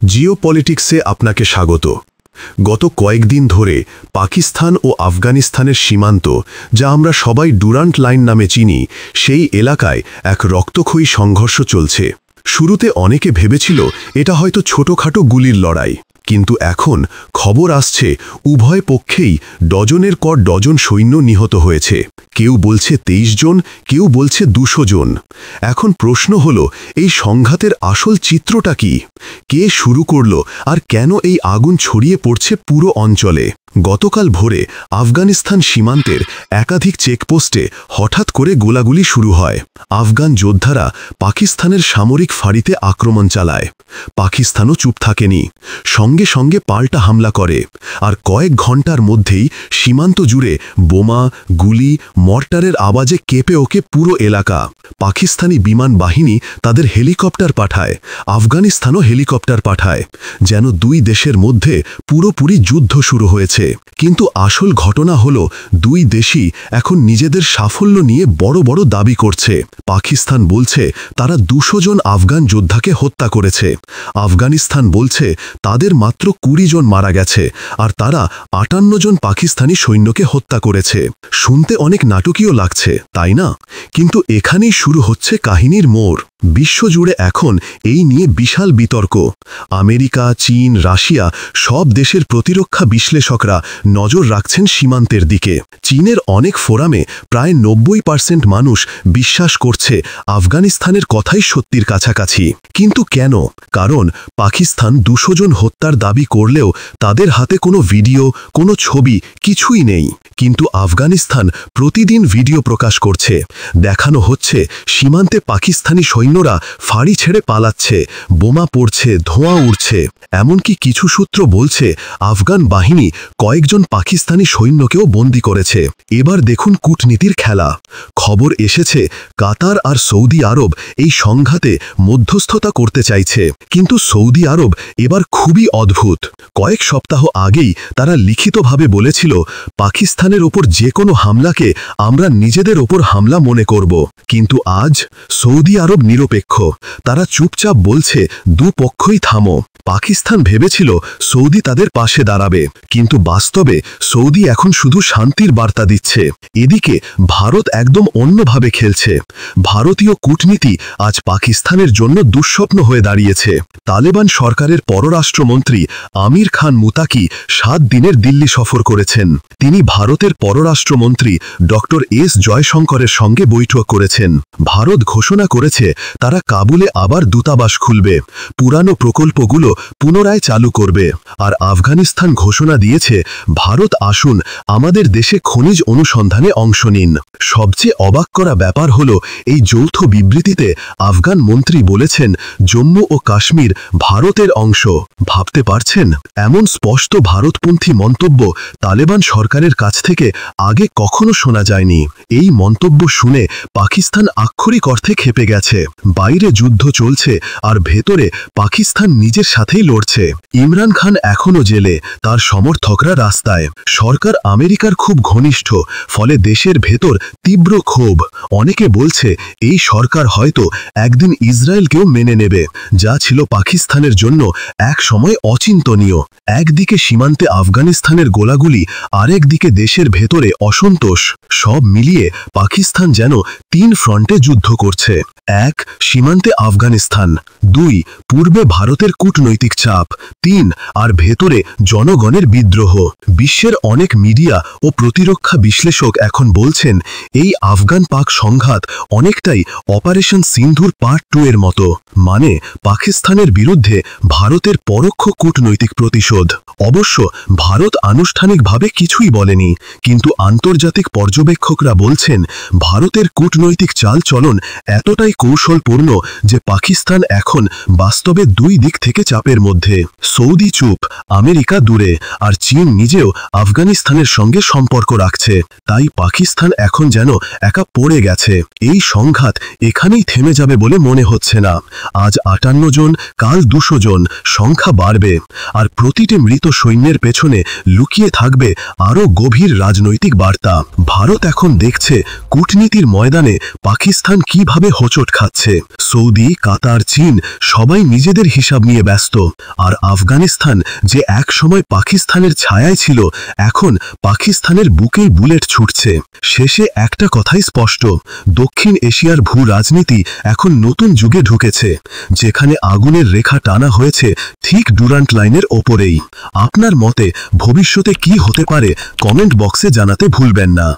জিওপলিটিক্সে আপনাকে স্বাগত। গত কয়েকদিন ধরে পাকিস্তান ও আফগানিস্তানের সীমান্ত, যা আমরা সবাই ডুরান্ট লাইন নামে চিনি, সেই এলাকায় এক রক্তক্ষয়ী সংঘর্ষ চলছে। শুরুতে অনেকে ভেবেছিল এটা হয়তো ছোটখাটো গুলির লড়াই, কিন্তু এখন খবর আসছে উভয় পক্ষেই ডজনের পর ডজন সৈন্য নিহত হয়েছে। কেউ বলছে 23 জন, কেউ বলছে 200 জন। এখন প্রশ্ন হলো, এই সংঘাতের আসল চিত্রটা কি? কে শুরু করল আর কেন এই আগুন ছড়িয়ে পড়ছে পুরো অঞ্চলে? গতকাল ভোরে আফগানিস্তান সীমান্তের একাধিক চেকপোস্টে হঠাৎ করে গোলাগুলি শুরু হয়। আফগান যোদ্ধারা পাকিস্তানের সামরিক ফাঁড়িতে আক্রমণ চালায়। পাকিস্তানও চুপ থাকেনি, সঙ্গে সঙ্গে পাল্টা হামলা করে। আর কয়েক ঘন্টার মধ্যেই সীমান্ত জুড়ে বোমা, গুলি, মর্টারের আওয়াজে কেঁপে ওঠে পুরো এলাকা। পাকিস্তানি বিমান বাহিনী তাদের হেলিকপ্টার পাঠায়, আফগানিস্তানও হেলিকপ্টার পাঠায়, যেন দুই দেশের মধ্যে পুরোপুরি যুদ্ধ শুরু হয়েছে। কিন্তু আসল ঘটনা হলো, দুই দেশই এখন নিজেদের সাফল্য নিয়ে বড় বড় দাবি করছে। পাকিস্তান বলছে তারা 200 জন আফগান যোদ্ধাকে হত্যা করেছে। আফগানিস্তান বলছে তাদের মাত্র 20 জন মারা গেছে, আর তারা 58 জন পাকিস্তানি সৈন্যকে হত্যা করেছে। শুনতে অনেক নাটকীয় লাগছে, তাই না? কিন্তু এখানেই শুরু হচ্ছে কাহিনীর মোড়। বিশ্বজুড়ে এখন এই নিয়ে বিশাল বিতর্ক। আমেরিকা, চীন, রাশিয়া সব দেশের প্রতিরক্ষা বিশ্লেষকরা নজর রাখছেন সীমান্তের দিকে। চীনের অনেক ফোরামে প্রায় 90% মানুষ বিশ্বাস করছে আফগানিস্তানের কথাই সত্যির কাছাকাছি। কিন্তু কেন? কারণ পাকিস্তান 200 জন হত্যার দাবি করলেও তাদের হাতে কোনো ভিডিও, কোনো ছবি কিছুই নেই। কিন্তু আফগানিস্তান প্রতিদিন ভিডিও প্রকাশ করছে। দেখানো হচ্ছে সীমান্তে পাকিস্তানি সৈন্যরা ফাঁড়ি ছেড়ে পালাচ্ছে, বোমা পড়ছে, ধোঁয়া উঠছে। এমনকি কিছু সূত্র বলছে আফগান বাহিনী কয়েকজন পাকিস্তানি সৈন্যকেও বন্দী করেছে। এবার দেখুন কূটনীতির খেলা। খবর এসেছে কাতার আর সৌদি আরব এই সংঘাতে মধ্যস্থতা করতে চাইছে। কিন্তু সৌদি আরব এবার খুবই অদ্ভুত। কয়েক সপ্তাহ আগেই তারা লিখিতভাবে বলেছিল, পাকিস্তানের ওপর যে কোনো হামলাকে আমরা নিজেদের ওপর হামলা মনে করব। কিন্তু আজ সৌদি আরব নিরপেক্ষ। তারা চুপচাপ বলছে, দুপক্ষই থামো। পাকিস্তান ভেবেছিল সৌদি তাদের পাশে দাঁড়াবে, কিন্তু বাস্তবে সৌদি এখন শুধু শান্তির বার্তা দিচ্ছে। এদিকে ভারত একদম অন্যভাবে খেলছে। ভারতীয় কূটনীতি আজ পাকিস্তানের জন্য দুঃস্বপ্ন হয়ে দাঁড়িয়েছে। তালেবান সরকারের পররাষ্ট্রমন্ত্রী আমির খান মুতাকি 7 দিনের দিল্লি সফর করেছেন। তিনি ভারতের পররাষ্ট্রমন্ত্রী ডক্টর এস জয়শঙ্করের সঙ্গে বৈঠক করেছেন। ভারত ঘোষণা করেছে তারা কাবুলে আবার দূতাবাস খুলবে, পুরানো প্রকল্পগুলো পুনরায় চালু করবে। আর আফগানিস্তান ঘোষণা দিয়েছে, ভারত আসুন, আমাদের দেশে খনিজ অনুসন্ধানে অংশ নিন। সবচেয়ে অবাক করা ব্যাপার হলো, এই যৌথ বিবৃতিতে আফগান মন্ত্রী বলেছেন জম্মু ও কাশ্মীর ভারতের অংশ। ভাবতে পারছেন? এমন স্পষ্ট ভারতপন্থী মন্তব্য তালেবান সরকারের কাছ থেকে আগে কখনো শোনা যায়নি। এই মন্তব্য শুনে পাকিস্তান আক্ষরিক অর্থে ক্ষেপে গেছে। বাইরে যুদ্ধ চলছে আর ভেতরে পাকিস্তান নিজের সাথেই লড়ছে। ইমরান খান এখনও জেলে, তার সমর্থকরা রাস্তায়। সরকার আমেরিকার খুব ঘনিষ্ঠ, ফলে দেশের ভেতর তীব্র ক্ষোভ। অনেকে বলছে এই সরকার হয়তো একদিন ইসরায়েলকেও মেনে নেবে, যা ছিল পাকিস্তানের জন্য এক সময় অচিন্তনীয়। একদিকে সীমান্তে আফগানিস্তানের গোলাগুলি, আরেকদিকে দেশের ভেতরে অসন্তোষ। সব মিলিয়ে পাকিস্তান যেন 3 ফ্রন্টে যুদ্ধ করছে। 1. সীমান্তে আফগানিস্তান। 2. পূর্বে ভারতের কূটনৈতিক চাপ। 3. আর ভেতরে জনগণের বিদ্রোহ। বিশ্বের অনেক মিডিয়া ও প্রতিরক্ষা বিশ্লেষক এখন বলছেন এই আফগান পাক সংঘাত অনেকটাই অপারেশন সিন্ধুর পার্ট 2 এর মতো। মানে পাকিস্তানের বিরুদ্ধে ভারতের পরোক্ষ কূটনৈতিক প্রতিশোধ। অবশ্য ভারত আনুষ্ঠানিকভাবে কিছুই বলেনি, কিন্তু আন্তর্জাতিক পর্যবেক্ষকরা বলছেন ভারতের কূটনৈতিক চালচলন এতটাই কৌশলপূর্ণ যে পাকিস্তান এখন বাস্তবে 2 দিক থেকে চাপের মধ্যে। সৌদি চুপ, আমেরিকা দূরে, আর চীন নিজেও আফগানিস্তানের সঙ্গে সম্পর্ক রাখছে। তাই পাকিস্তান এখন যেন একা পড়ে গেছে। এই সংঘাত এখানেই থেমে যাবে বলে মনে হচ্ছে না। আজ 58 জন, কাল 200 জন, সংখ্যা বাড়বে। আর প্রতিটি মৃত সৈন্যের পেছনে লুকিয়ে থাকবে আরও গভীর রাজনৈতিক বার্তা। ভারত এখন দেখছে কূটনীতির ময়দানে পাকিস্তান কিভাবে হোঁচট খাচ্ছে। হচ্ছে। সৌদি, কাতার, চীন সবাই নিজেদের হিসাব নিয়ে ব্যস্ত, আর আফগানিস্তান যে এক সময় পাকিস্তানের ছায়ায় ছিল, এখন পাকিস্তানের বুকেই বুলেট ছুটছে। শেষে একটা কথাই স্পষ্ট, দক্ষিণ এশিয়ার ভূ রাজনীতি এখন নতুন যুগে ঢুকেছে, যেখানে আগুনের রেখা টানা হয়েছে ঠিক ডুরান্ট লাইনের ওপরেই। আপনার মতে ভবিষ্যতে কি হতে পারে কমেন্ট বক্সে জানাতে ভুলবেন না।